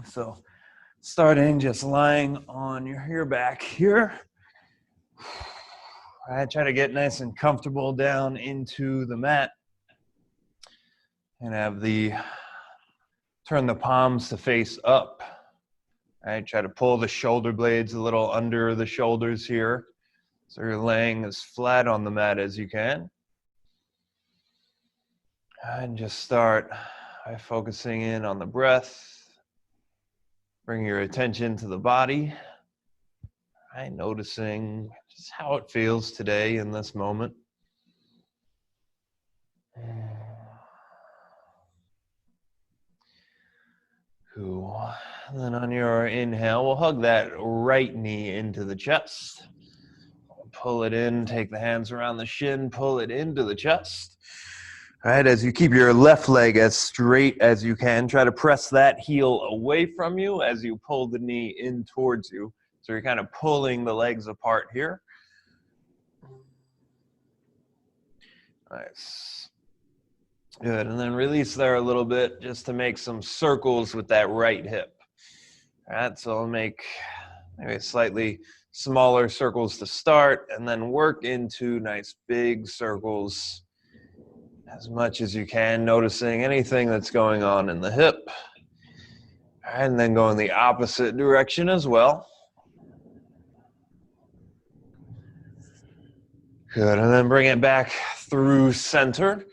So starting just lying on your back here. All right, try to get nice and comfortable down into the mat. And turn the palms to face up. All right, try to pull the shoulder blades a little under the shoulders here. So you're laying as flat on the mat as you can. And just start by focusing in on the breath. Bring your attention to the body. All right, noticing just how it feels today in this moment. Cool. And then on your inhale, we'll hug that right knee into the chest. Pull it in, take the hands around the shin, pull it into the chest. All right, as you keep your left leg as straight as you can, try to press that heel away from you as you pull the knee in towards you. So you're kind of pulling the legs apart here. Nice. Good, and then release there a little bit just to make some circles with that right hip. All right, so I'll make maybe slightly smaller circles to start and then work into nice big circles as much as you can, noticing anything that's going on in the hip. All right, and then go in the opposite direction as well. Good, and then bring it back through center.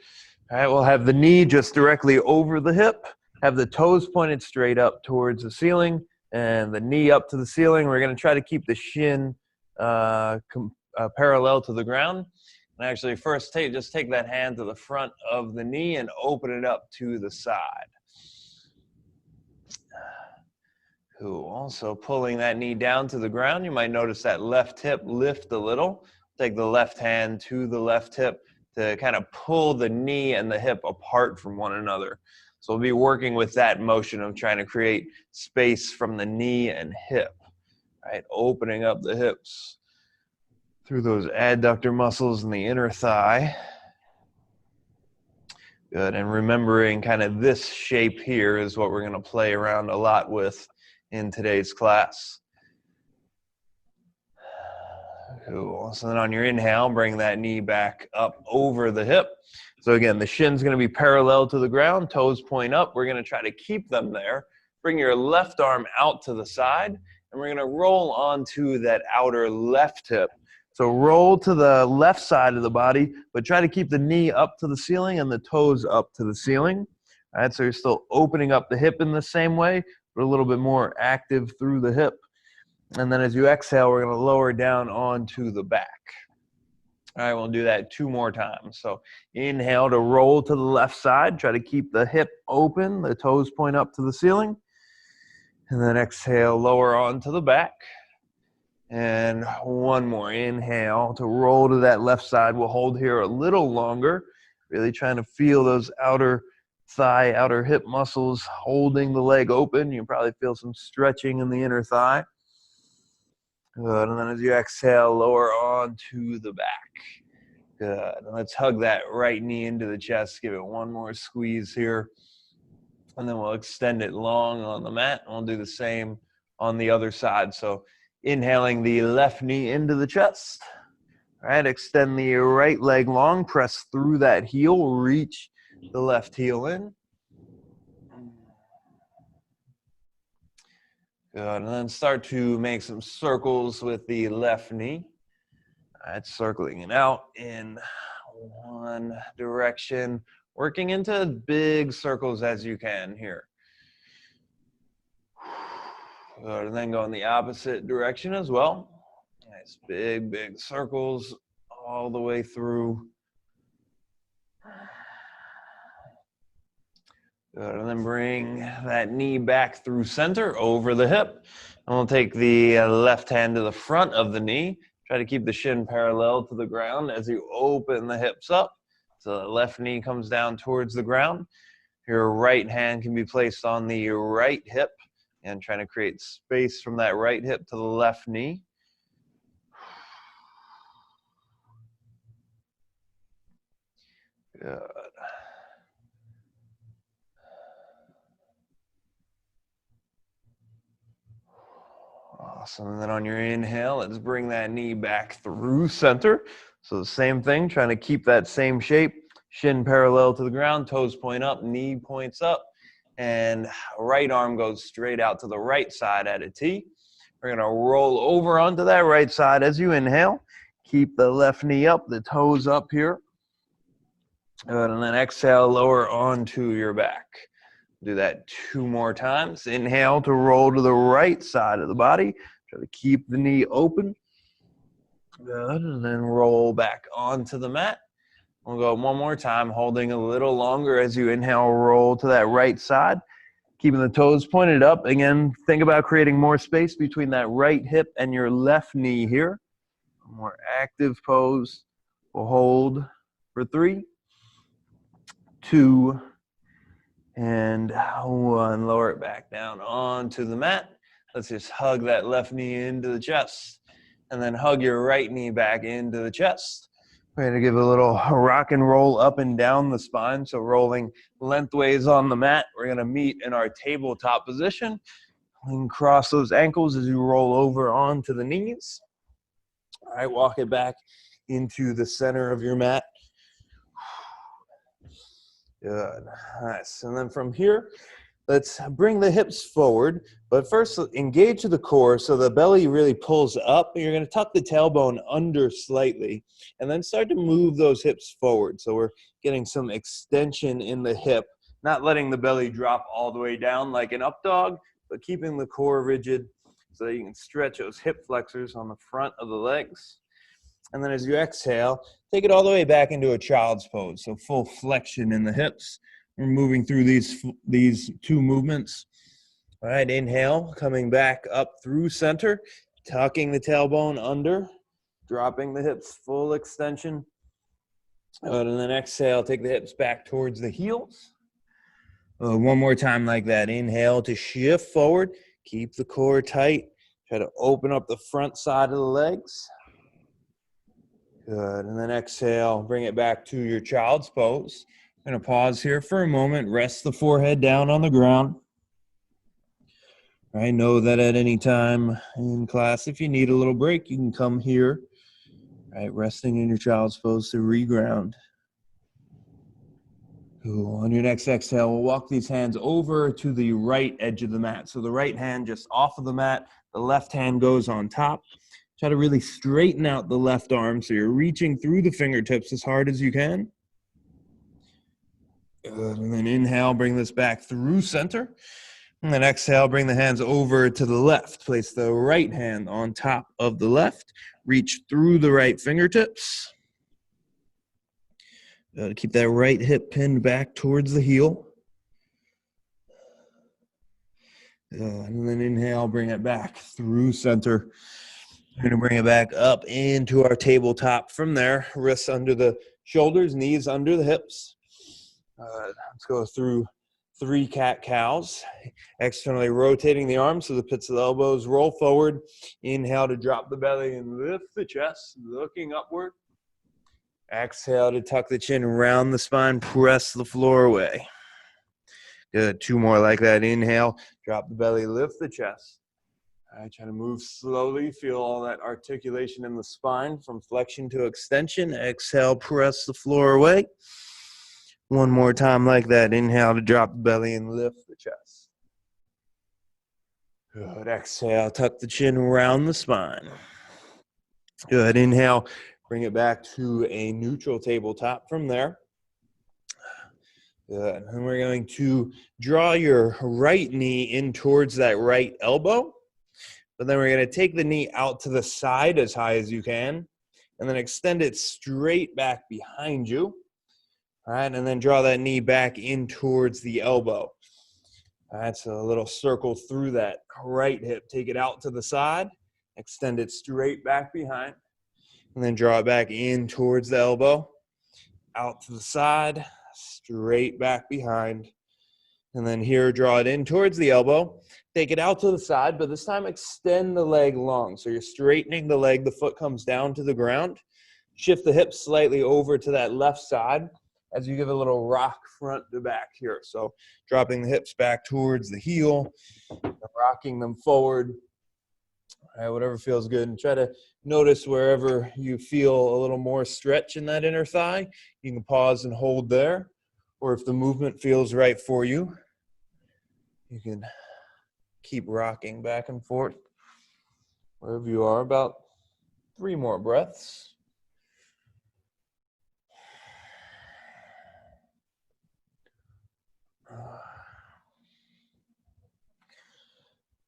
All right, we'll have the knee just directly over the hip, have the toes pointed straight up towards the ceiling, and the knee up to the ceiling. We're going to try to keep the shin parallel to the ground. And actually, first just take that hand to the front of the knee and open it up to the side. Cool. Also pulling that knee down to the ground. You might notice that left hip lift a little. Take the left hand to the left hip to kind of pull the knee and the hip apart from one another. So we'll be working with that motion of trying to create space from the knee and hip, right? Opening up the hips through those adductor muscles in the inner thigh. Good, and remembering kind of this shape here is what we're going to play around a lot with in today's class. Cool. So then on your inhale, bring that knee back up over the hip. So again, the shin's going to be parallel to the ground, toes point up. We're going to try to keep them there. Bring your left arm out to the side, and we're going to roll onto that outer left hip. So roll to the left side of the body, but try to keep the knee up to the ceiling and the toes up to the ceiling. All right, so you're still opening up the hip in the same way, but a little bit more active through the hip. And then as you exhale, we're going to lower down onto the back. All right, we'll do that 2 more times. So inhale to roll to the left side. Try to keep the hip open, the toes point up to the ceiling. And then exhale, lower onto the back. And 1 more. Inhale to roll to that left side. We'll hold here a little longer. Really trying to feel those outer thigh, outer hip muscles holding the leg open. You probably feel some stretching in the inner thigh. Good, and then as you exhale, lower onto the back. Good, and let's hug that right knee into the chest. Give it 1 more squeeze here. And then we'll extend it long on the mat. And we'll do the same on the other side. So inhaling the left knee into the chest. All right, extend the right leg long. Press through that heel. Reach the left heel in. Good, and then start to make some circles with the left knee. All right, circling it out in 1 direction, working into big circles as you can here. Good, and then go in the opposite direction as well. Nice big, big circles all the way through. Good, and then bring that knee back through center over the hip. And we'll take the left hand to the front of the knee. Try to keep the shin parallel to the ground as you open the hips up. So the left knee comes down towards the ground. Your right hand can be placed on the right hip and trying to create space from that right hip to the left knee. Good. Awesome. And then on your inhale, let's bring that knee back through center. So the same thing, trying to keep that same shape. Shin parallel to the ground, toes point up, knee points up, and right arm goes straight out to the right side at a T. We're going to roll over onto that right side as you inhale. Keep the left knee up, the toes up here. Good, and then exhale, lower onto your back. Do that 2 more times. Inhale to roll to the right side of the body. Try to keep the knee open. Good, and then roll back onto the mat. We'll go 1 more time, holding a little longer as you inhale, roll to that right side. Keeping the toes pointed up. Again, think about creating more space between that right hip and your left knee here. A more active pose. We'll hold for 3, 2, and 1. Lower it back down onto the mat. Let's just hug that left knee into the chest. And then hug your right knee back into the chest. We're going to give a little rock and roll up and down the spine. So rolling lengthways on the mat. We're going to meet in our tabletop position. And cross those ankles as you roll over onto the knees. All right, walk it back into the center of your mat. Good. Nice. And then from here, let's bring the hips forward. But first, engage to the core so the belly really pulls up. You're going to tuck the tailbone under slightly. And then start to move those hips forward. So we're getting some extension in the hip. Not letting the belly drop all the way down like an up dog, but keeping the core rigid so that you can stretch those hip flexors on the front of the legs. And then as you exhale, take it all the way back into a child's pose. So full flexion in the hips. We're moving through these 2 movements. All right, inhale, coming back up through center, tucking the tailbone under, dropping the hips, full extension. And then exhale, take the hips back towards the heels. 1 more time like that. Inhale to shift forward. Keep the core tight. Try to open up the front side of the legs. Good. And then exhale, bring it back to your child's pose. I'm going to pause here for a moment. Rest the forehead down on the ground. I know that at any time in class, if you need a little break, you can come here. All right, resting in your child's pose to reground. Cool. On your next exhale, we'll walk these hands over to the right edge of the mat. So the right hand just off of the mat, the left hand goes on top. Try to really straighten out the left arm so you're reaching through the fingertips as hard as you can. Good. And then inhale, bring this back through center. And then exhale, bring the hands over to the left. Place the right hand on top of the left. Reach through the right fingertips. Keep that right hip pinned back towards the heel. And then inhale, bring it back through center. We're going to bring it back up into our tabletop from there. Wrists under the shoulders, knees under the hips. Let's go through 3 cat-cows. Externally rotating the arms so the pits of the elbows roll forward. Inhale to drop the belly and lift the chest, looking upward. Exhale to tuck the chin around the spine, press the floor away. Good. 2 more like that. Inhale, drop the belly, lift the chest. All right, try to move slowly. Feel all that articulation in the spine from flexion to extension. Exhale, press the floor away. 1 more time like that. Inhale to drop the belly and lift the chest. Good. Exhale, tuck the chin around the spine. Good. Inhale, bring it back to a neutral tabletop from there. Good. And we're going to draw your right knee in towards that right elbow. But then we're going to take the knee out to the side as high as you can. And then extend it straight back behind you. All right, and then draw that knee back in towards the elbow. All right, so a little circle through that right hip. Take it out to the side. Extend it straight back behind. And then draw it back in towards the elbow. Out to the side. Straight back behind. And then here, draw it in towards the elbow. Take it out to the side, but this time extend the leg long. So you're straightening the leg. The foot comes down to the ground. Shift the hips slightly over to that left side as you give a little rock front to back here. So dropping the hips back towards the heel, rocking them forward. All right, whatever feels good. And try to notice wherever you feel a little more stretch in that inner thigh. You can pause and hold there. Or if the movement feels right for you, you can keep rocking back and forth wherever you are. About 3 more breaths.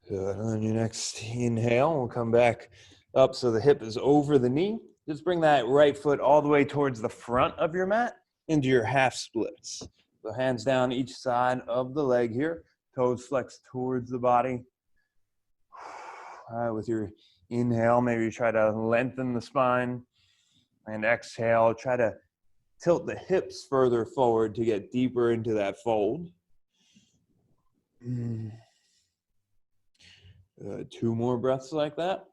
Good. And then your next inhale, we'll come back up so the hip is over the knee. Just bring that right foot all the way towards the front of your mat into your half splits. So hands down each side of the leg here. Toes flex towards the body. All right, with your inhale, maybe try to lengthen the spine. And exhale, try to tilt the hips further forward to get deeper into that fold. 2 more breaths like that.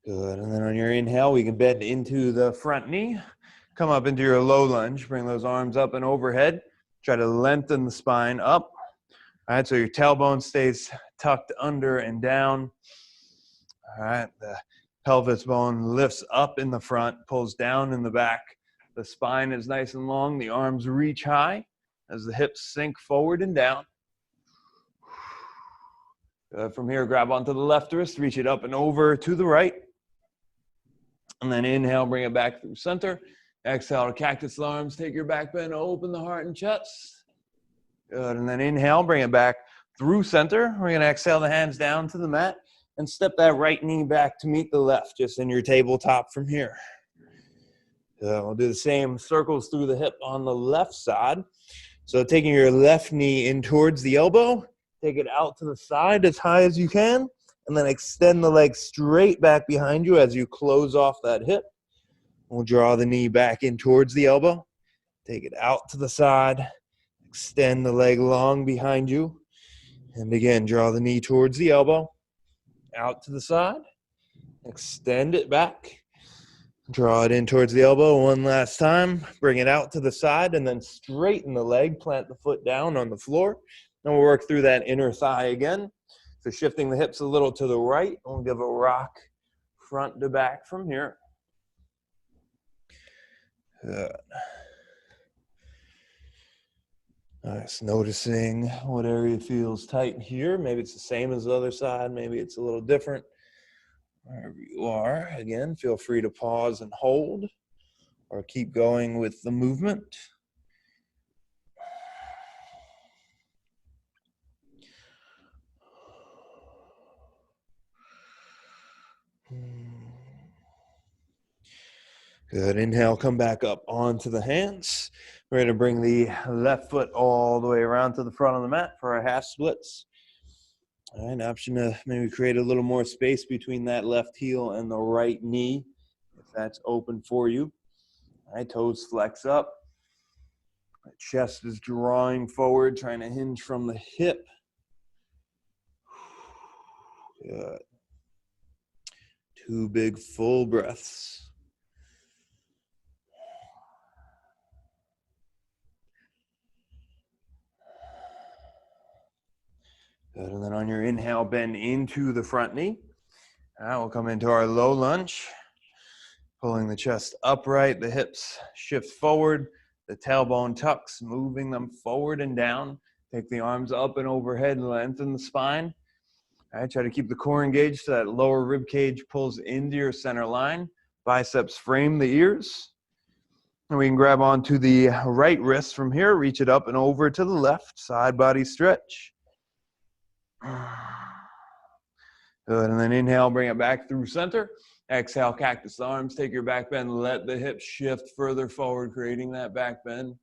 Good, and then on your inhale, we can bend into the front knee. Come up into your low lunge, bring those arms up and overhead. Try to lengthen the spine up. All right, so your tailbone stays tucked under and down. All right, the pelvis bone lifts up in the front, pulls down in the back. The spine is nice and long. The arms reach high as the hips sink forward and down. From here, grab onto the left wrist, reach it up and over to the right. And then inhale, bring it back through center. Exhale to cactus arms. Take your back bend, open the heart and chest. Good, and then inhale, bring it back through center. We're gonna exhale the hands down to the mat and step that right knee back to meet the left, just in your tabletop from here. We'll do the same circles through the hip on the left side. So taking your left knee in towards the elbow, take it out to the side as high as you can, and then extend the leg straight back behind you as you close off that hip. We'll draw the knee back in towards the elbow, take it out to the side, extend the leg long behind you, and again, draw the knee towards the elbow, out to the side, extend it back, draw it in towards the elbow one last time, bring it out to the side, and then straighten the leg, plant the foot down on the floor. And we'll work through that inner thigh again. So shifting the hips a little to the right, we'll give a rock front to back from here. Good. Nice, noticing what area feels tight here. Maybe it's the same as the other side, maybe it's a little different. Wherever you are, again, feel free to pause and hold or keep going with the movement. Good, inhale, come back up onto the hands. We're gonna bring the left foot all the way around to the front of the mat for our half splits. All right, an option to maybe create a little more space between that left heel and the right knee, if that's open for you. All right, toes flex up. Chest is drawing forward, trying to hinge from the hip. Good. 2 big full breaths. Good, and then on your inhale, bend into the front knee. All right, we'll come into our low lunge. Pulling the chest upright, the hips shift forward, the tailbone tucks, moving them forward and down. Take the arms up and overhead, lengthen the spine. All right, try to keep the core engaged so that lower rib cage pulls into your center line. Biceps frame the ears. And we can grab onto the right wrist from here, reach it up and over to the left, side body stretch. Good, and then inhale, bring it back through center. Exhale, cactus arms, take your back bend, let the hips shift further forward, creating that back bend.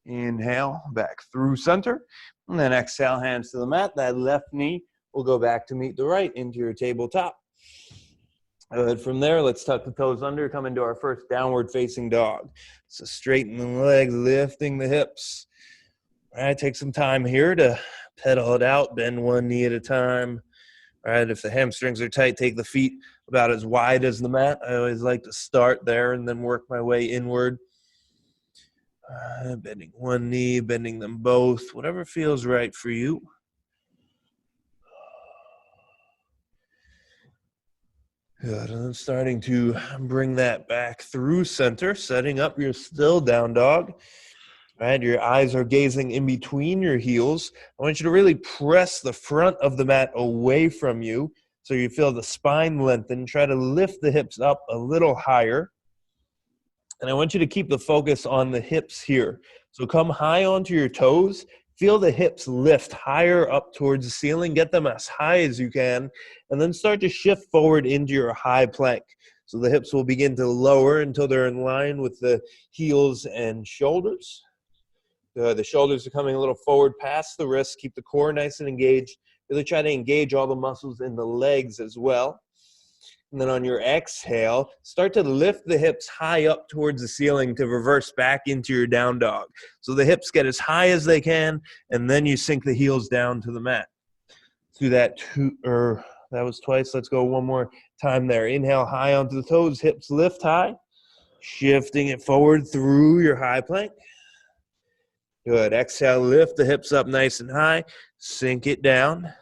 Inhale, back through center, and then exhale, hands to the mat. That left knee will go back to meet the right into your tabletop. Good, from there, let's tuck the toes under, come into our first downward facing dog. So straighten the legs, lifting the hips. All right, take some time here to pedal it out, bend one knee at a time. All right, if the hamstrings are tight, take the feet about as wide as the mat. I always like to start there and then work my way inward. Bending one knee, bending them both, whatever feels right for you. Good, and then starting to bring that back through center, setting up your still down dog. Right, your eyes are gazing in between your heels. I want you to really press the front of the mat away from you so you feel the spine lengthen. Try to lift the hips up a little higher. And I want you to keep the focus on the hips here. So come high onto your toes. Feel the hips lift higher up towards the ceiling. Get them as high as you can. And then start to shift forward into your high plank. So the hips will begin to lower until they're in line with the heels and shoulders. The shoulders are coming a little forward past the wrists. Keep the core nice and engaged. Really try to engage all the muscles in the legs as well. And then on your exhale, start to lift the hips high up towards the ceiling to reverse back into your down dog. So the hips get as high as they can, and then you sink the heels down to the mat. Do that that was twice. Let's go one more time there. Inhale high onto the toes, hips lift high. Shifting it forward through your high plank. Good. Exhale, lift the hips up nice and high. Sink it down.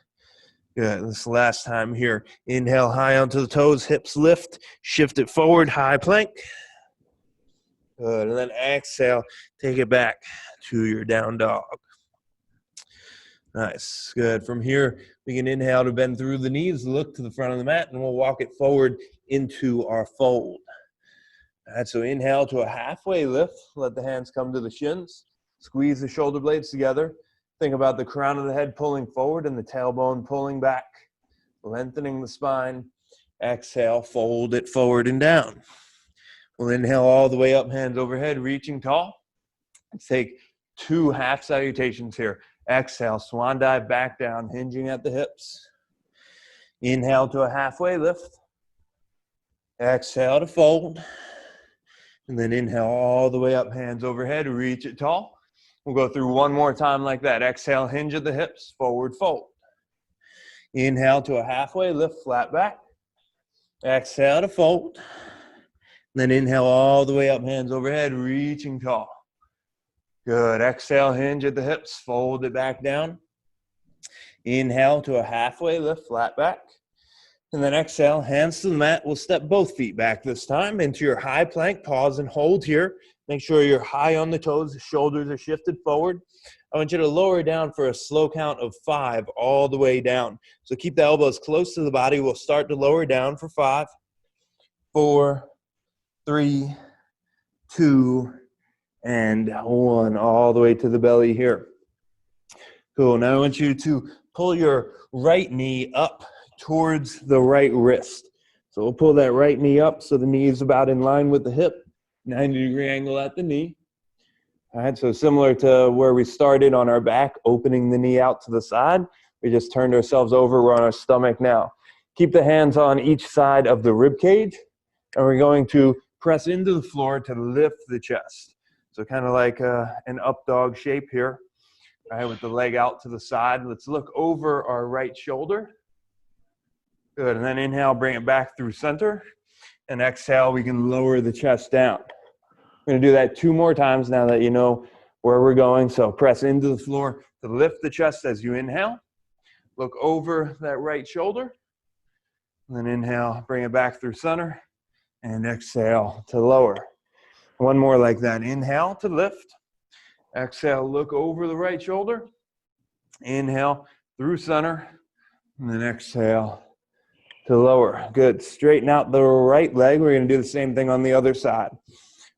Good. This last time here. Inhale high onto the toes, hips lift. Shift it forward, high plank. Good. And then exhale, take it back to your down dog. Nice. Good. From here, we can inhale to bend through the knees, look to the front of the mat, and we'll walk it forward into our fold. All right, so inhale to a halfway lift. Let the hands come to the shins. Squeeze the shoulder blades together. Think about the crown of the head pulling forward and the tailbone pulling back, lengthening the spine. Exhale, fold it forward and down. We'll inhale all the way up, hands overhead, reaching tall. Let's take 2 half salutations here. Exhale, swan dive back down, hinging at the hips. Inhale to a halfway lift. Exhale to fold. And then inhale all the way up, hands overhead, reach it tall. We'll go through one more time like that. Exhale, hinge at the hips, forward fold. Inhale to a halfway lift, flat back. Exhale to fold. Then inhale all the way up, hands overhead, reaching tall. Good. Exhale, hinge at the hips, fold it back down. Inhale to a halfway lift, flat back. And then exhale, hands to the mat. We'll step both feet back this time into your high plank. Pause and hold here. Make sure you're high on the toes. The shoulders are shifted forward. I want you to lower down for a slow count of 5 all the way down. So keep the elbows close to the body. We'll start to lower down for 5, 4, 3, 2, and 1. All the way to the belly here. Cool. Now I want you to pull your right knee up towards the right wrist. So we'll pull that right knee up so the knee is about in line with the hip. 90-degree angle at the knee. All right, so similar to where we started on our back, opening the knee out to the side. We just turned ourselves over. We're on our stomach now. Keep the hands on each side of the rib cage, and we're going to press into the floor to lift the chest. So kind of like an up dog shape here, right, with the leg out to the side. Let's look over our right shoulder. Good, and then inhale, bring it back through center. And exhale, we can lower the chest down. We're going to do that 2 more times now that you know where we're going. So press into the floor to lift the chest as you inhale. Look over that right shoulder. And then inhale, bring it back through center. And exhale to lower. One more like that. Inhale to lift. Exhale, look over the right shoulder. Inhale through center. And then exhale to lower. Good. Straighten out the right leg. We're going to do the same thing on the other side.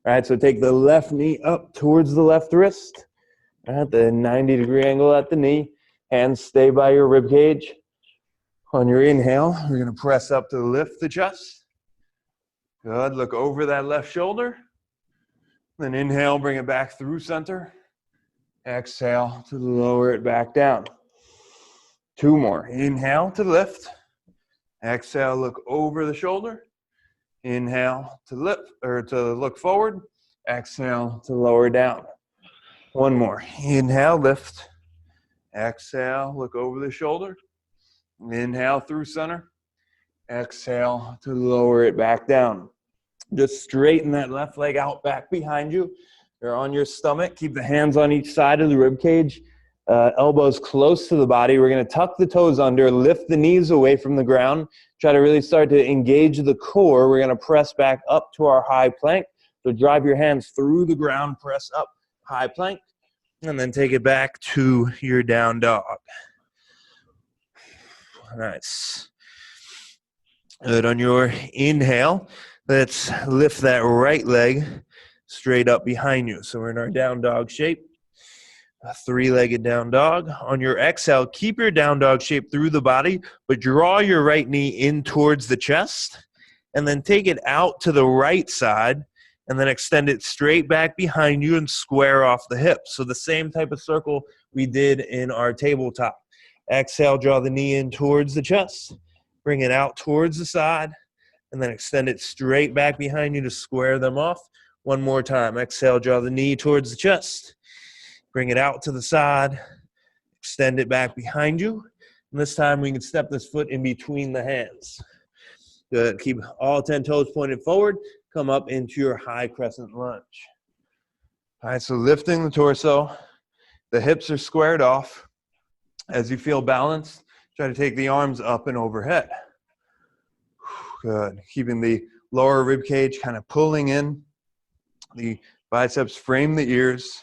All right, so take the left knee up towards the left wrist. All right, the 90-degree angle at the knee. Hands stay by your rib cage. On your inhale, we're going to press up to lift the chest. Good. Look over that left shoulder. Then inhale, bring it back through center. Exhale to lower it back down. 2 more. Inhale to lift. Exhale, look over the shoulder. Inhale to lift or to look forward. Exhale to lower down. 1 more. Inhale, lift. Exhale, look over the shoulder. Inhale through center. Exhale to lower it back down. Just straighten that left leg out back behind you. You're on your stomach. Keep the hands on each side of the rib cage. Elbows close to the body. We're going to tuck the toes under, lift the knees away from the ground. Try to really start to engage the core. We're going to press back up to our high plank. So drive your hands through the ground, press up, high plank, and then take it back to your down dog. Nice. Good. On your inhale, let's lift that right leg straight up behind you. So we're in our down dog shape, a three-legged down dog. On your exhale, keep your down dog shape through the body, but draw your right knee in towards the chest, and then take it out to the right side, and then extend it straight back behind you and square off the hips. So the same type of circle we did in our tabletop. Exhale, draw the knee in towards the chest, bring it out towards the side, and then extend it straight back behind you to square them off. One more time. Exhale, draw the knee towards the chest, bring it out to the side, extend it back behind you. And this time we can step this foot in between the hands. Good. Keep all 10 toes pointed forward. Come up into your high crescent lunge. All right, so lifting the torso. The hips are squared off. As you feel balanced, try to take the arms up and overhead. Good. Keeping the lower rib cage kind of pulling in. The biceps frame the ears.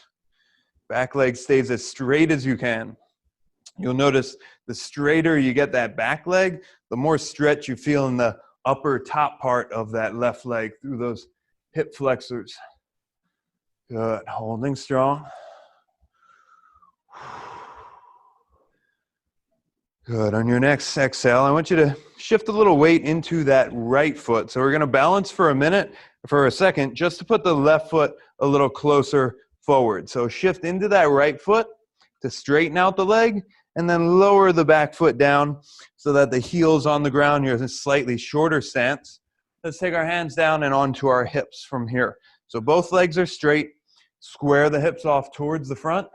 Back leg stays as straight as you can. You'll notice the straighter you get that back leg, the more stretch you feel in the upper top part of that left leg through those hip flexors. Good. Holding strong. Good. On your next exhale, I want you to shift a little weight into that right foot. So we're going to balance for a second, just to put the left foot a little closer forward. So shift into that right foot to straighten out the leg, and then lower the back foot down so that the heel's on the ground. You're in a slightly shorter stance. Let's take our hands down and onto our hips from here. So both legs are straight. Square the hips off towards the front.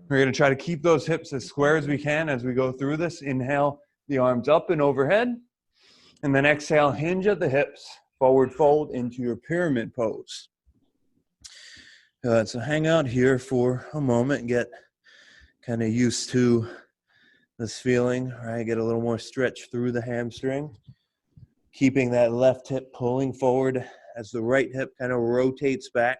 We're going to try to keep those hips as square as we can as we go through this. Inhale, the arms up and overhead. And then exhale, hinge at the hips, forward fold into your pyramid pose. So hang out here for a moment and get kind of used to this feeling, right? Get a little more stretch through the hamstring. Keeping that left hip pulling forward as the right hip kind of rotates back.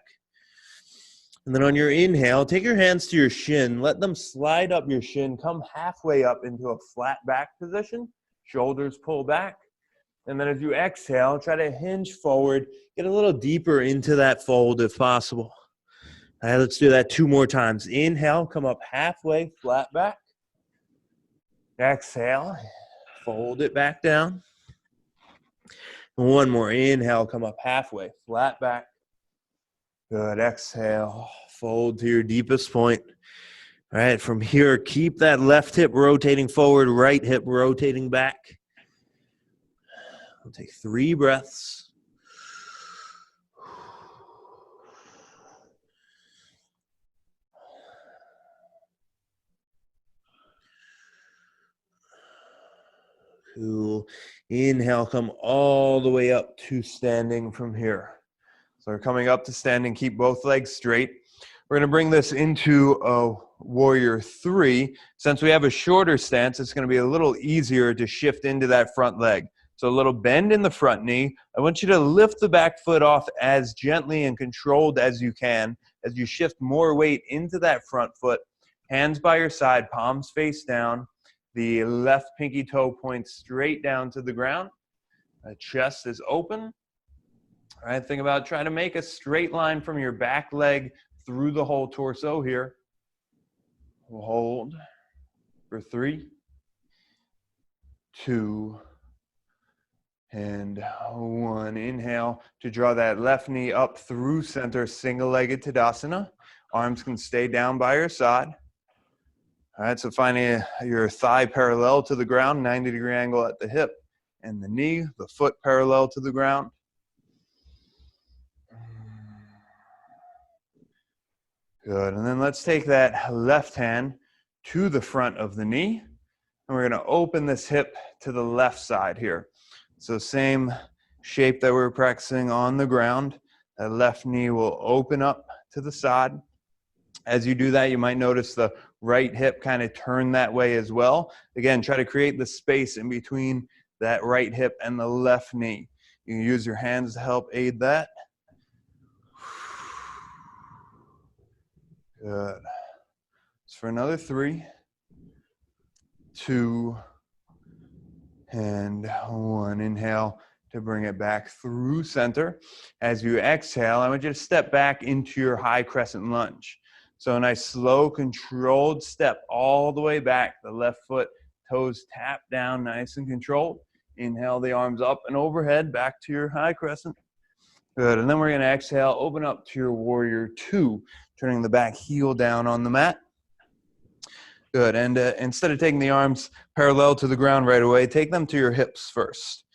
And then on your inhale, take your hands to your shin. Let them slide up your shin. Come halfway up into a flat back position. Shoulders pull back. And then as you exhale, try to hinge forward. Get a little deeper into that fold if possible. All right, let's do that 2 more times. Inhale, come up halfway, flat back. Exhale, fold it back down. One more. Inhale, come up halfway, flat back. Good. Exhale, fold to your deepest point. All right, from here, keep that left hip rotating forward, right hip rotating back. We'll take 3 breaths. Cool. Inhale, come all the way up to standing from here. So we're coming up to standing, keep both legs straight. We're going to bring this into a warrior 3. Since we have a shorter stance, it's going to be a little easier to shift into that front leg. So a little bend in the front knee. I want you to lift the back foot off as gently and controlled as you can as you shift more weight into that front foot. Hands by your side, palms face down. The left pinky toe points straight down to the ground. The chest is open. All right, think about trying to make a straight line from your back leg through the whole torso here. We'll hold for 3, 2, and 1. Inhale to draw that left knee up through center, single-legged Tadasana. Arms can stay down by your side. All right, so finding your thigh parallel to the ground, 90-degree angle at the hip and the knee, the foot parallel to the ground. Good, and then let's take that left hand to the front of the knee, and we're gonna open this hip to the left side here. So same shape that we're practicing on the ground. That left knee will open up to the side. As you do that, you might notice the right hip kind of turn that way as well. Again, try to create the space in between that right hip and the left knee. You can use your hands to help aid that. Good. So for another 3, 2, and 1. Inhale to bring it back through center. As you exhale, I want you to step back into your high crescent lunge. So a nice slow, controlled step all the way back. The left foot, toes tap down, nice and controlled. Inhale the arms up and overhead, back to your high crescent. Good, and then we're gonna exhale, open up to your warrior 2, turning the back heel down on the mat. Good, and instead of taking the arms parallel to the ground right away, take them to your hips first.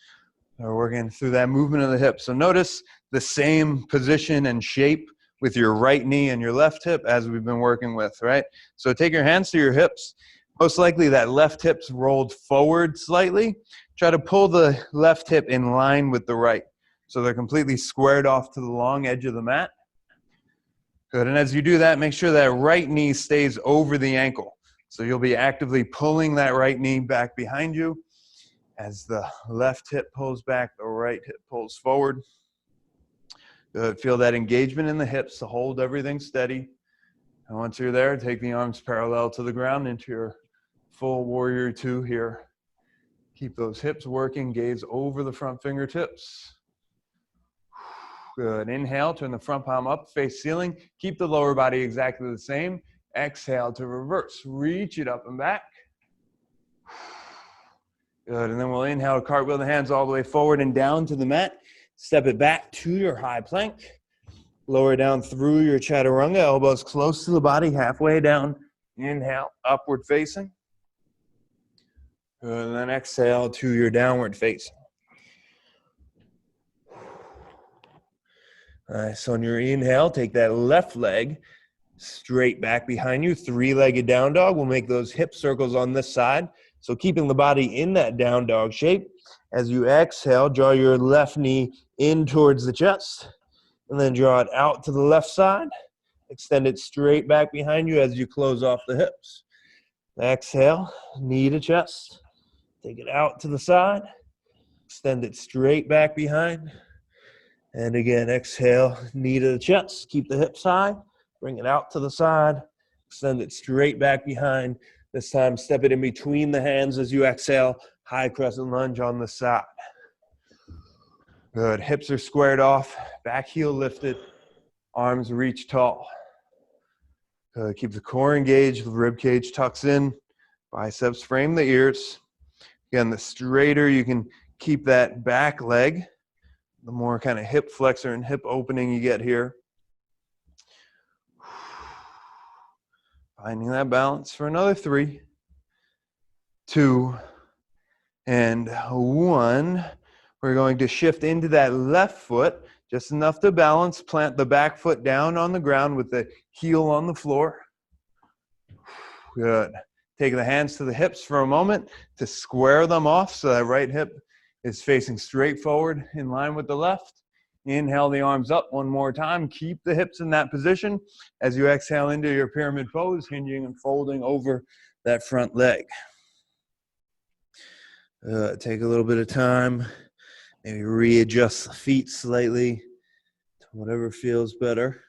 We're working through that movement of the hips. So notice the same position and shape with your right knee and your left hip as we've been working with, right? So take your hands to your hips. Most likely that left hip's rolled forward slightly. Try to pull the left hip in line with the right. So they're completely squared off to the long edge of the mat. Good, and as you do that, make sure that right knee stays over the ankle. So you'll be actively pulling that right knee back behind you. As the left hip pulls back, the right hip pulls forward. Good. Feel that engagement in the hips to hold everything steady. And once you're there, take the arms parallel to the ground into your full warrior 2 here. Keep those hips working, gaze over the front fingertips. Good. Inhale, turn the front palm up, face ceiling. Keep the lower body exactly the same. Exhale to reverse. Reach it up and back. Good, and then we'll inhale, cartwheel the hands all the way forward and down to the mat. Step it back to your high plank. Lower down through your chaturanga, elbows close to the body, halfway down. Inhale, upward facing. Good, and then exhale to your downward facing. Nice, on your inhale, take that left leg straight back behind you, 3-legged down dog. We'll make those hip circles on this side. So keeping the body in that down dog shape. As you exhale, draw your left knee in towards the chest, and then draw it out to the left side. Extend it straight back behind you as you close off the hips. Exhale, knee to chest. Take it out to the side. Extend it straight back behind. And again, exhale, knee to the chest. Keep the hips high. Bring it out to the side. Extend it straight back behind. This time, step it in between the hands as you exhale. High crescent lunge on the side. Good. Hips are squared off. Back heel lifted. Arms reach tall. Good. Keep the core engaged. The rib cage tucks in. Biceps frame the ears. Again, the straighter you can keep that back leg, the more kind of hip flexor and hip opening you get here. Finding that balance for another 3, 2, and 1. We're going to shift into that left foot, just enough to balance. Plant the back foot down on the ground with the heel on the floor. Good. Take the hands to the hips for a moment to square them off so that right hip is facing straight forward in line with the left. Inhale the arms up one more time. Keep the hips in that position as you exhale into your pyramid pose, hinging and folding over that front leg. Take a little bit of time. Maybe readjust the feet slightly to whatever feels better.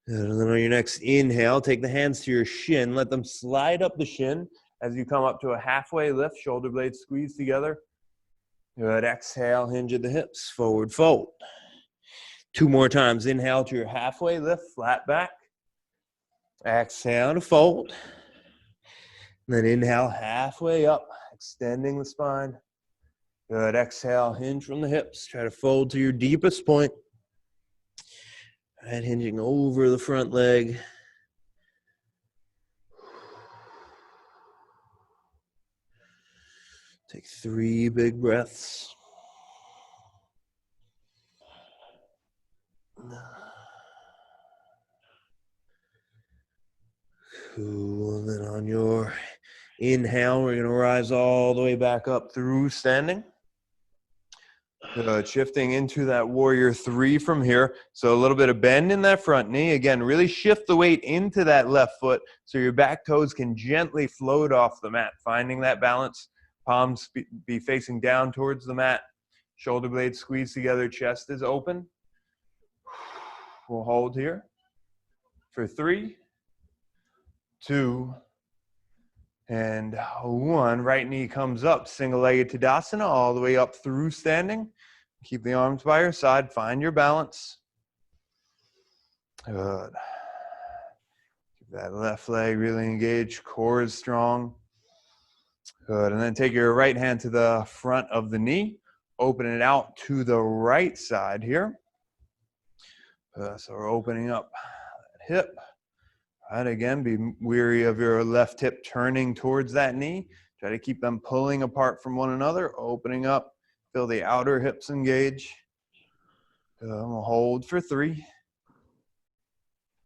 And then on your next inhale, take the hands to your shin. Let them slide up the shin as you come up to a halfway lift. Shoulder blades squeeze together. Good. Exhale, hinge at the hips. Forward fold. 2 more times. Inhale to your halfway lift, flat back. Exhale to fold. And then inhale, halfway up, extending the spine. Good. Exhale, hinge from the hips. Try to fold to your deepest point. And hinging over the front leg. Take 3 big breaths. Cool. And then on your inhale, we're going to rise all the way back up through standing. Good. Shifting into that warrior three from here. So a little bit of bend in that front knee. Again, really shift the weight into that left foot so your back toes can gently float off the mat. Finding that balance. Palms be facing down towards the mat. Shoulder blades squeeze together. Chest is open. We'll hold here for 3, 2, and 1. Right knee comes up. Single-legged Tadasana all the way up through standing. Keep the arms by your side. Find your balance. Good. Keep that left leg really engaged. Core is strong. Good. And then take your right hand to the front of the knee. Open it out to the right side here. So we're opening up that hip. All right, again, be weary of your left hip turning towards that knee. Try to keep them pulling apart from one another. Opening up. Feel the outer hips engage. We'll hold for 3,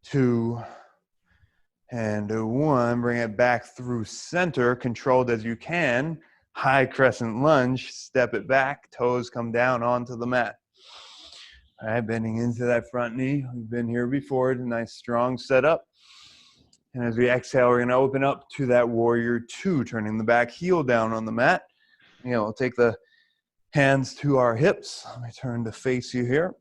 2, and 1. Bring it back through center, controlled as you can. High crescent lunge. Step it back. Toes come down onto the mat. All right, bending into that front knee. We've been here before. Nice strong setup. And as we exhale, we're going to open up to that warrior 2, turning the back heel down on the mat. We'll take the hands to our hips. Let me turn to face you here.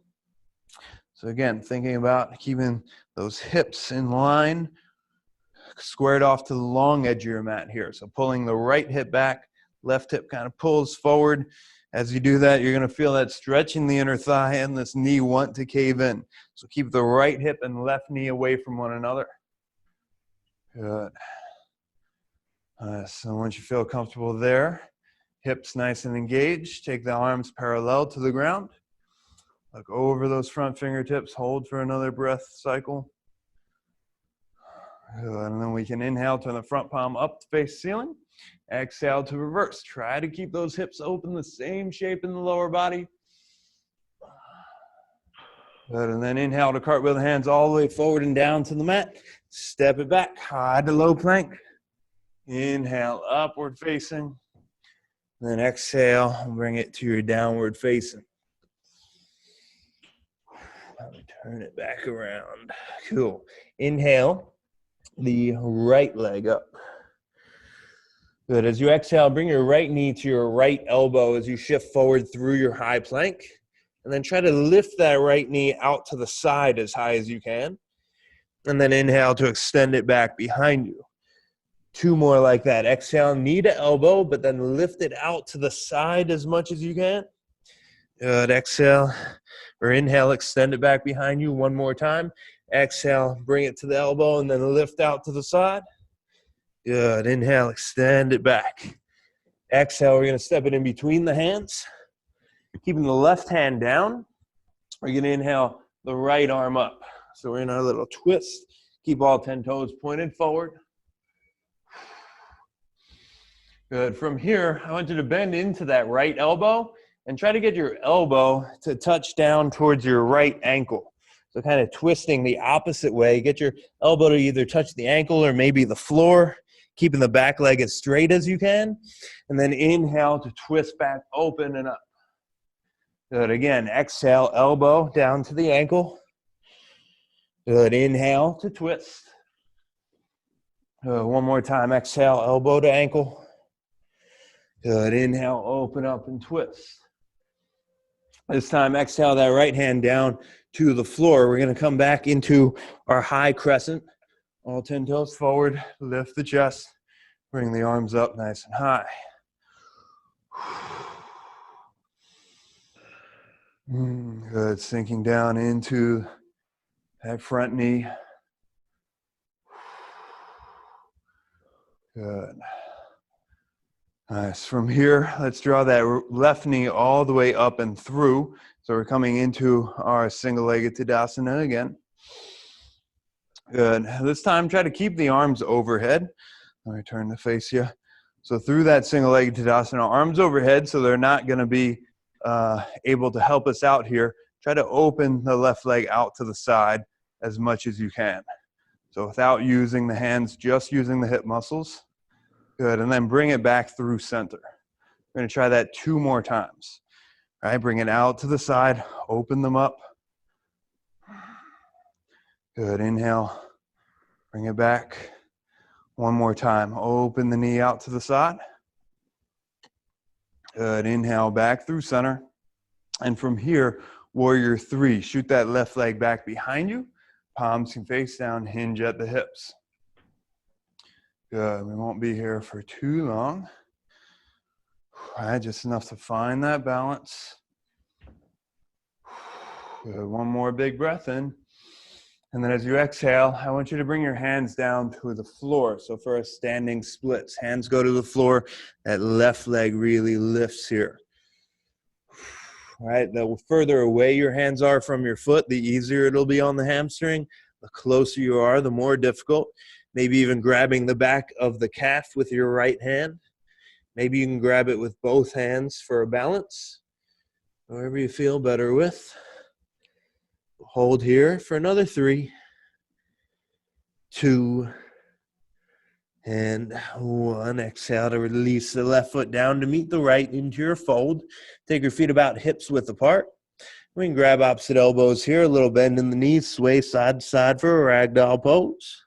So again, thinking about keeping those hips in line, squared off to the long edge of your mat here. So pulling the right hip back, left hip kind of pulls forward. As you do that, you're going to feel that stretch in the inner thigh and this knee want to cave in. So keep the right hip and left knee away from one another. Good. So once you feel comfortable there, hips nice and engaged, take the arms parallel to the ground. Look over those front fingertips, hold for another breath cycle. Good. And then we can inhale, turn the front palm up to face ceiling. Exhale to reverse. Try to keep those hips open, the same shape in the lower body. Good. And then inhale to cartwheel the hands all the way forward and down to the mat. Step it back, high to low plank. Inhale, upward facing. Then exhale, bring it to your downward facing. Turn it back around. Cool. Inhale, the right leg up. Good. As you exhale, bring your right knee to your right elbow as you shift forward through your high plank. And then try to lift that right knee out to the side as high as you can. And then inhale to extend it back behind you. 2 more like that. Exhale, knee to elbow, but then lift it out to the side as much as you can. Good. Exhale, or inhale, extend it back behind you 1 more time. Exhale, bring it to the elbow and then lift out to the side. Good. Inhale, extend it back. Exhale, we're going to step it in between the hands. Keeping the left hand down. We're going to inhale the right arm up. So we're in our little twist. Keep all 10 toes pointed forward. Good. From here, I want you to bend into that right elbow and try to get your elbow to touch down towards your right ankle. So kind of twisting the opposite way. Get your elbow to either touch the ankle or maybe the floor, keeping the back leg as straight as you can. And then inhale to twist back open and up. Good. Again, exhale, elbow down to the ankle. Good. Inhale to twist. Good. 1 more time. Exhale, elbow to ankle. Good. Inhale, open up and twist. This time, exhale that right hand down to the floor. We're going to come back into our high crescent. All 10 toes forward. Lift the chest. Bring the arms up nice and high. Good. Sinking down into that front knee. Good. Nice. From here, let's draw that left knee all the way up and through. So we're coming into our single-legged Tadasana again. Good. This time, try to keep the arms overhead. Let me turn to face you. So through that single-legged Tadasana, arms overhead, so they're not going to be able to help us out here. Try to open the left leg out to the side as much as you can. So without using the hands, just using the hip muscles. Good, and then bring it back through center. We're going to try that 2 more times. All right, bring it out to the side, open them up. Good, inhale, bring it back. One more time, open the knee out to the side. Good, inhale, back through center. And from here, warrior three, shoot that left leg back behind you. Palms can face down, hinge at the hips. Good, we won't be here for too long. All right, just enough to find that balance. Good, one more big breath in. And then as you exhale, I want you to bring your hands down to the floor. So for a standing splits, hands go to the floor. That left leg really lifts here. All right, the further away your hands are from your foot, the easier it'll be on the hamstring. The closer you are, the more difficult. Maybe even grabbing the back of the calf with your right hand. Maybe you can grab it with both hands for a balance. Whatever you feel better with. Hold here for another 3, 2, and 1. Exhale to release the left foot down to meet the right into your fold. Take your feet about hips width apart. We can grab opposite elbows here, a little bend in the knees, sway side to side for a ragdoll pose.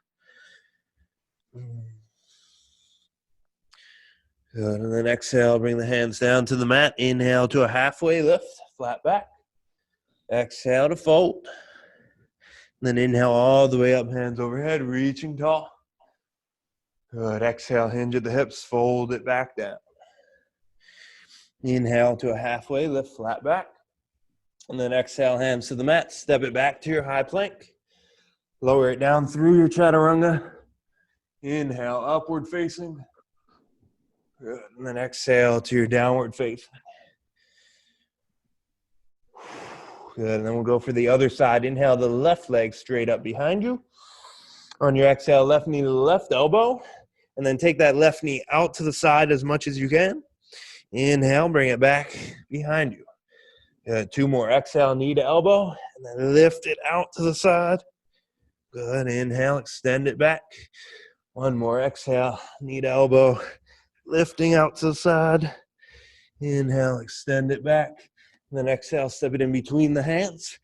Good, and then exhale, bring the hands down to the mat. Inhale to a halfway lift, flat back. Exhale to fold. Then inhale all the way up, hands overhead, reaching tall. Good, exhale, hinge at the hips, fold it back down. Inhale to a halfway lift, flat back. And then exhale, hands to the mat, step it back to your high plank. Lower it down through your chaturanga. Inhale, upward facing. Good, and then exhale to your downward facing. Good, and then we'll go for the other side. Inhale the left leg straight up behind you. On your exhale, left knee to the left elbow. And then take that left knee out to the side as much as you can. Inhale, bring it back behind you. Good, 2 more. Exhale, knee to elbow. And then lift it out to the side. Good, inhale, extend it back. 1 more. Exhale, knee to elbow. Lifting out to the side. Inhale, extend it back. And then exhale, step it in between the hands.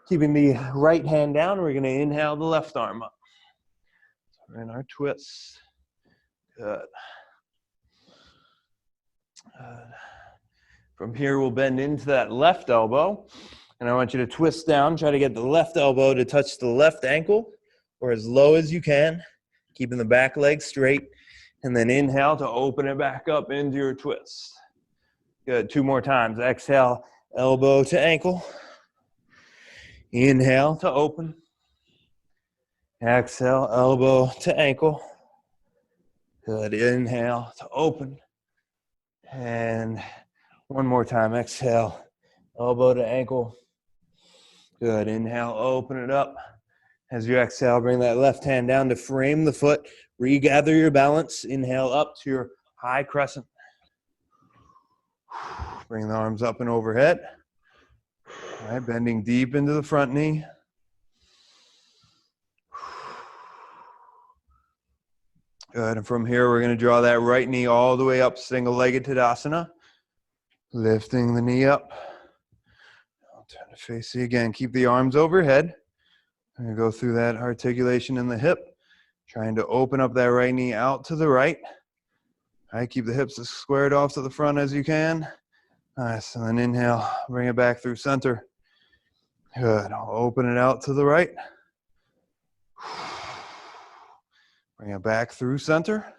Keeping the right hand down, we're going to inhale the left arm up. So we're in our twists. Good. From here, we'll bend into that left elbow. And I want you to twist down. Try to get the left elbow to touch the left ankle or as low as you can. Keeping the back leg straight. And then inhale to open it back up into your twist. Good, 2 more times. Exhale, elbow to ankle. Inhale to open. Exhale, elbow to ankle. Good, inhale to open. And 1 more time. Exhale, elbow to ankle. Good, inhale, open it up. As you exhale, bring that left hand down to frame the foot. Regather your balance. Inhale up to your high crescent. Bring the arms up and overhead. All right, bending deep into the front knee. Good, and from here, we're going to draw that right knee all the way up, single-legged Tadasana. Lifting the knee up. I'll turn to face you again. Keep the arms overhead. I'm going to go through that articulation in the hip. Trying to open up that right knee out to the right. All right, keep the hips as squared off to the front as you can. Nice, and then inhale, bring it back through center. Good, I'll open it out to the right. Bring it back through center.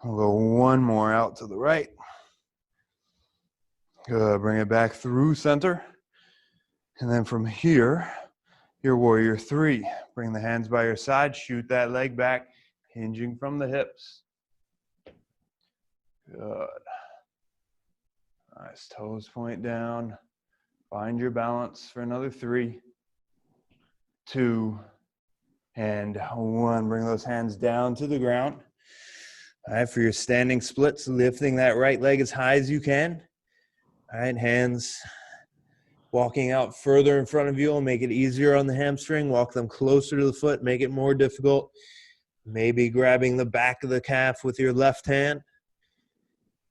I'll go 1 more out to the right. Good, bring it back through center. And then from here, your warrior 3. Bring the hands by your side, shoot that leg back, hinging from the hips. Good. Nice, toes point down. Find your balance for another 3, 2, and 1. Bring those hands down to the ground. All right, for your standing splits, lifting that right leg as high as you can. All right, hands walking out further in front of you will make it easier on the hamstring. Walk them closer to the foot, make it more difficult. Maybe grabbing the back of the calf with your left hand.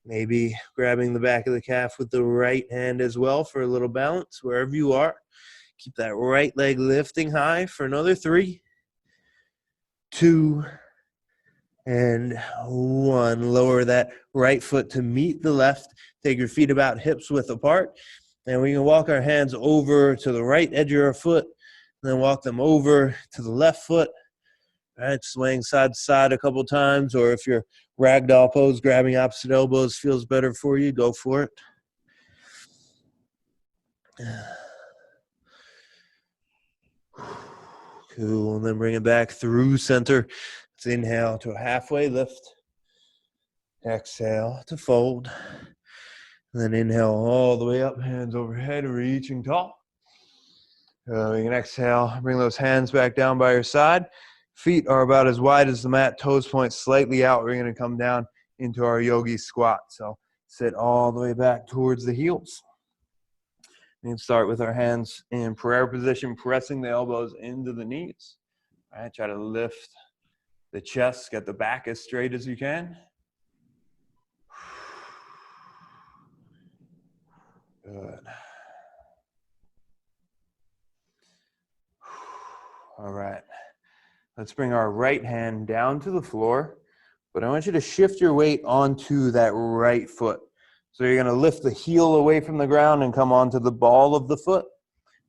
Maybe grabbing the back of the calf with the right hand as well for a little balance wherever you are. Keep that right leg lifting high for another 3, 2, and 1. Lower that right foot to meet the left. Take your feet about hips width apart. And we can walk our hands over to the right edge of our foot, and then walk them over to the left foot. All right, swaying side to side a couple times, or if you're ragdoll pose, grabbing opposite elbows feels better for you, go for it. Cool, and then bring it back through center. Let's inhale to a halfway lift. Exhale to fold. And then inhale all the way up, hands overhead, reaching tall. You can exhale, bring those hands back down by your side. Feet are about as wide as the mat, toes point slightly out. We're going to come down into our yogi squat. So sit all the way back towards the heels. We can start with our hands in prayer position, pressing the elbows into the knees. All right, try to lift the chest, get the back as straight as you can. Good. All right. Let's bring our right hand down to the floor, but I want you to shift your weight onto that right foot. So you're going to lift the heel away from the ground and come onto the ball of the foot.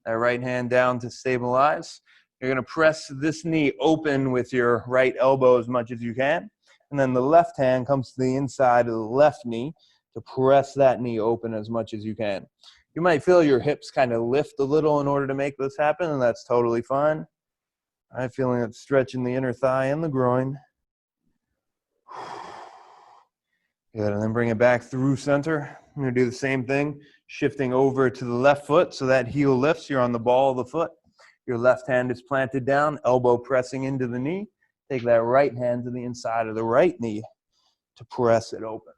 That right hand down to stabilize. You're going to press this knee open with your right elbow as much as you can. And then the left hand comes to the inside of the left knee to press that knee open as much as you can. You might feel your hips kind of lift a little in order to make this happen, and that's totally fine. I'm feeling it stretching the inner thigh and the groin. Good, and then bring it back through center. I'm going to do the same thing, shifting over to the left foot so that heel lifts. You're on the ball of the foot. Your left hand is planted down, elbow pressing into the knee. Take that right hand to the inside of the right knee to press it open.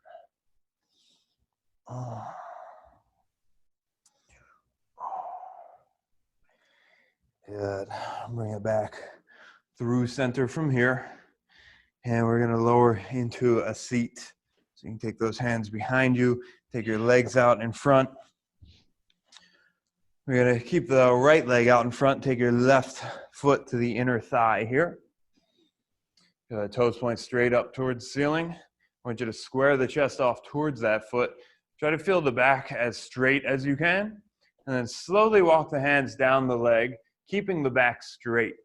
Good. Bring it back through center from here. And we're going to lower into a seat. So you can take those hands behind you, take your legs out in front. We're going to keep the right leg out in front, take your left foot to the inner thigh here. Toes point straight up towards the ceiling. I want you to square the chest off towards that foot. Try to feel the back as straight as you can. And then slowly walk the hands down the leg, keeping the back straight.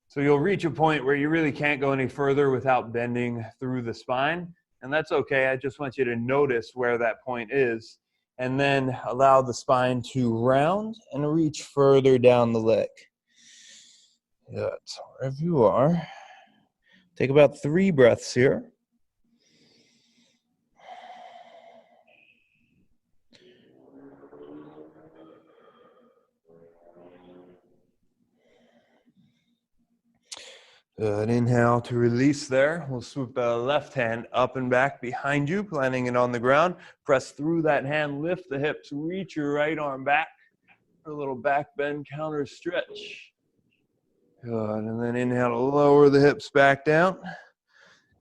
So you'll reach a point where you really can't go any further without bending through the spine. And that's okay. I just want you to notice where that point is. And then allow the spine to round and reach further down the leg. Good. So wherever you are, take about 3 breaths here. Good. Inhale to release there. We'll swoop the left hand up and back behind you, planting it on the ground. Press through that hand, lift the hips, reach your right arm back for a little back bend counter stretch. Good. And then inhale to lower the hips back down.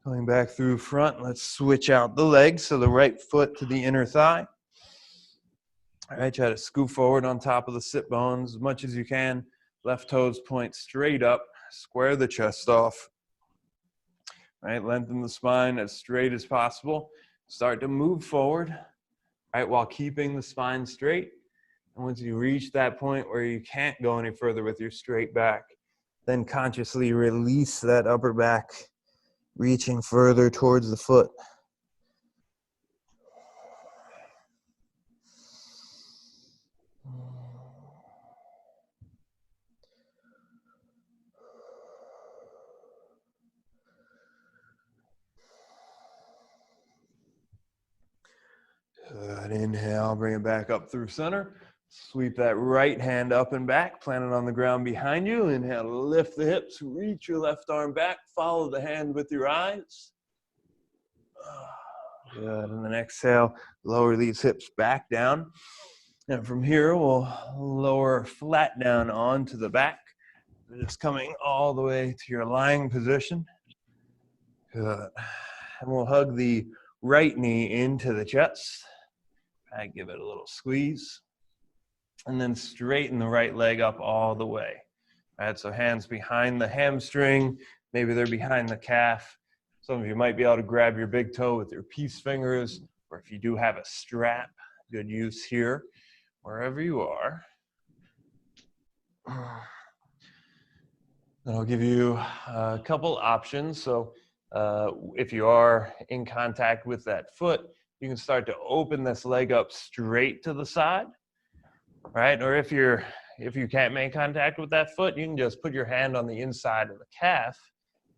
Going back through front, let's switch out the legs. So the right foot to the inner thigh. All right, try to scoot forward on top of the sit bones as much as you can. Left toes point straight up. Square the chest off. All right, lengthen the spine as straight as possible. Start to move forward, all right, while keeping the spine straight. And once you reach that point where you can't go any further with your straight back, then consciously release that upper back, reaching further towards the foot. Good. Inhale, bring it back up through center. Sweep that right hand up and back, plant it on the ground behind you. Inhale, lift the hips, reach your left arm back, follow the hand with your eyes. Good. And then exhale, lower these hips back down. And from here, we'll lower flat down onto the back. Just coming all the way to your lying position. Good. And we'll hug the right knee into the chest. I give it a little squeeze. And then straighten the right leg up all the way. All right, so hands behind the hamstring. Maybe they're behind the calf. Some of you might be able to grab your big toe with your peace fingers, or if you do have a strap, good use here, wherever you are. And I'll give you a couple options. So if you are in contact with that foot, you can start to open this leg up straight to the side, right? Or if you can't make contact with that foot, you can just put your hand on the inside of the calf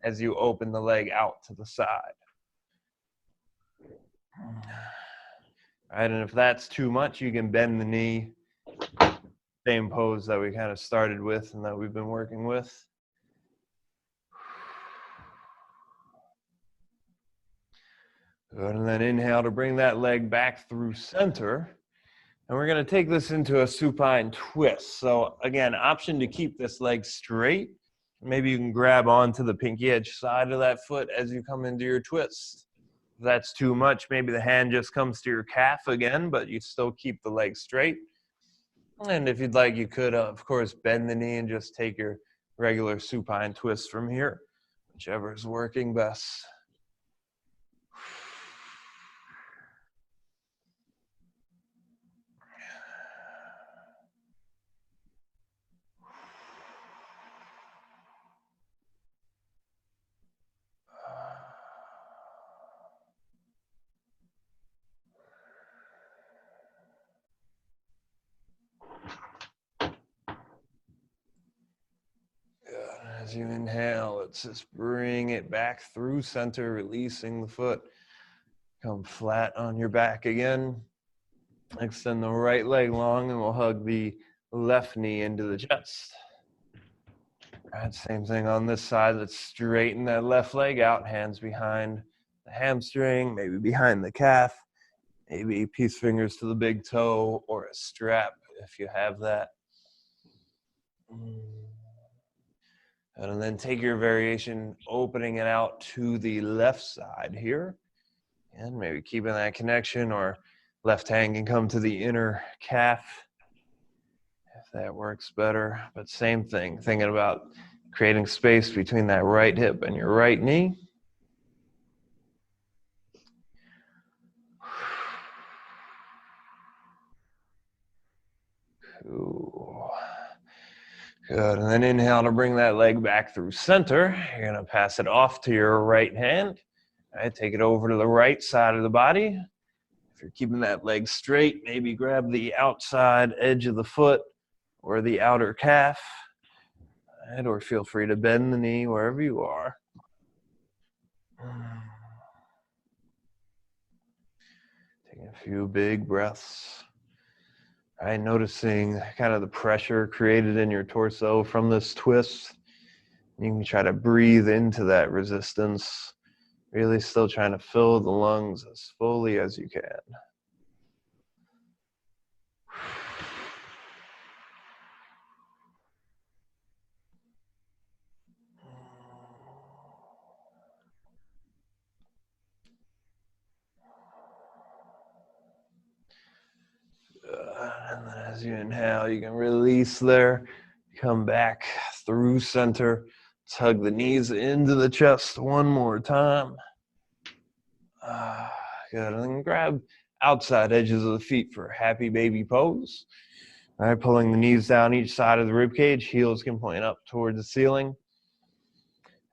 as you open the leg out to the side. All right, and if that's too much, you can bend the knee. Same pose that we kind of started with and that we've been working with. Good, and then inhale to bring that leg back through center. And we're going to take this into a supine twist. So again, option to keep this leg straight. Maybe you can grab onto the pinky edge side of that foot as you come into your twist. If that's too much, maybe the hand just comes to your calf again, but you still keep the leg straight. And if you'd like, you could, of course, bend the knee and just take your regular supine twist from here, whichever is working best. As you inhale, let's just bring it back through center, releasing the foot. Come flat on your back again. Extend the right leg long and we'll hug the left knee into the chest. All right, same thing on this side. Let's straighten that left leg out, hands behind the hamstring, maybe behind the calf, maybe peace fingers to the big toe or a strap if you have that. And then take your variation, opening it out to the left side here. And maybe keeping that connection, or left hand can come to the inner calf if that works better. But same thing, thinking about creating space between that right hip and your right knee. Cool. Good, and then inhale to bring that leg back through center. You're gonna pass it off to your right hand. All right, take it over to the right side of the body. If you're keeping that leg straight, maybe grab the outside edge of the foot or the outer calf. All right, or feel free to bend the knee wherever you are. Taking a few big breaths. All right, noticing kind of the pressure created in your torso from this twist. You can try to breathe into that resistance, really still trying to fill the lungs as fully as you can. And then as you inhale, you can release there, come back through center, tug the knees into the chest one more time. Good, and then grab outside edges of the feet for a happy baby pose. All right, pulling the knees down each side of the rib cage, heels can point up towards the ceiling.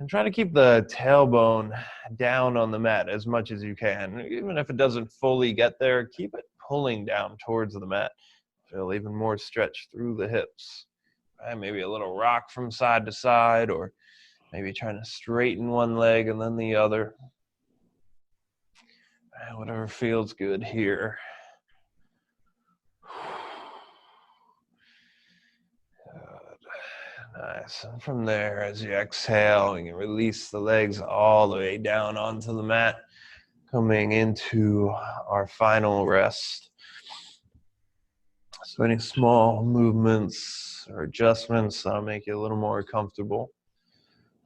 And try to keep the tailbone down on the mat as much as you can. Even if it doesn't fully get there, keep it pulling down towards the mat. Feel even more stretch through the hips. Right, maybe a little rock from side to side, or maybe trying to straighten one leg and then the other. Right, whatever feels good here. Nice. And from there, as you exhale, you can release the legs all the way down onto the mat, coming into our final rest. So any small movements or adjustments that'll make you a little more comfortable.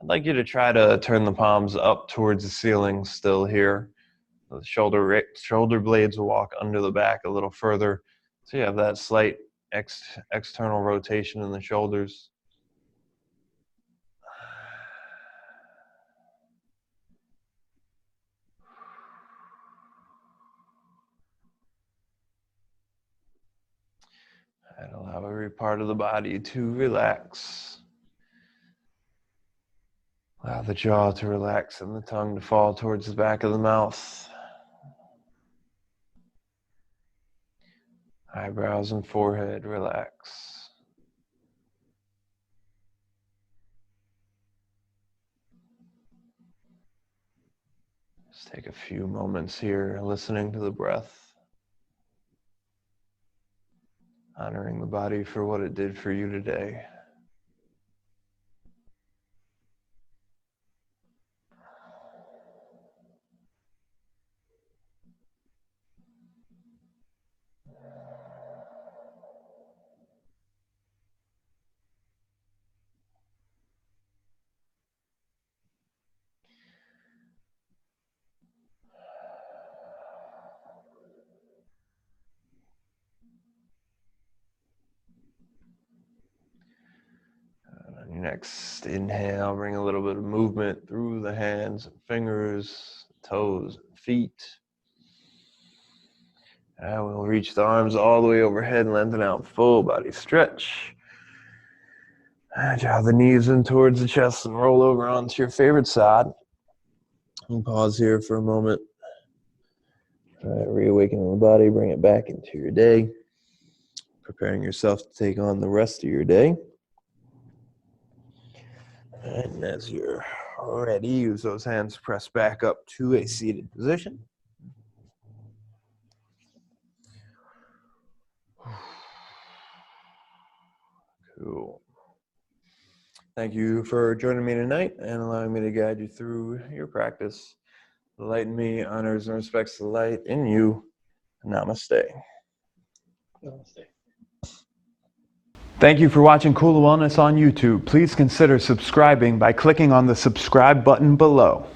I'd like you to try to turn the palms up towards the ceiling still here. The shoulder blades will walk under the back a little further, so you have that slight external rotation in the shoulders. And allow every part of the body to relax. Allow the jaw to relax and the tongue to fall towards the back of the mouth. Eyebrows and forehead relax. Just take a few moments here listening to the breath, honoring the body for what it did for you today. On your next inhale, bring a little bit of movement through the hands and fingers, toes, and feet. And we'll reach the arms all the way overhead and lengthen out, full body stretch. And draw the knees in towards the chest and roll over onto your favorite side. And pause here for a moment. Reawakening the body, bring it back into your day. Preparing yourself to take on the rest of your day. And as you're ready, use those hands to press back up to a seated position. Cool. Thank you for joining me tonight and allowing me to guide you through your practice. The light in me honors and respects the light in you. Namaste. Namaste. Thank you for watching Kula Wellness on YouTube. Please consider subscribing by clicking on the subscribe button below.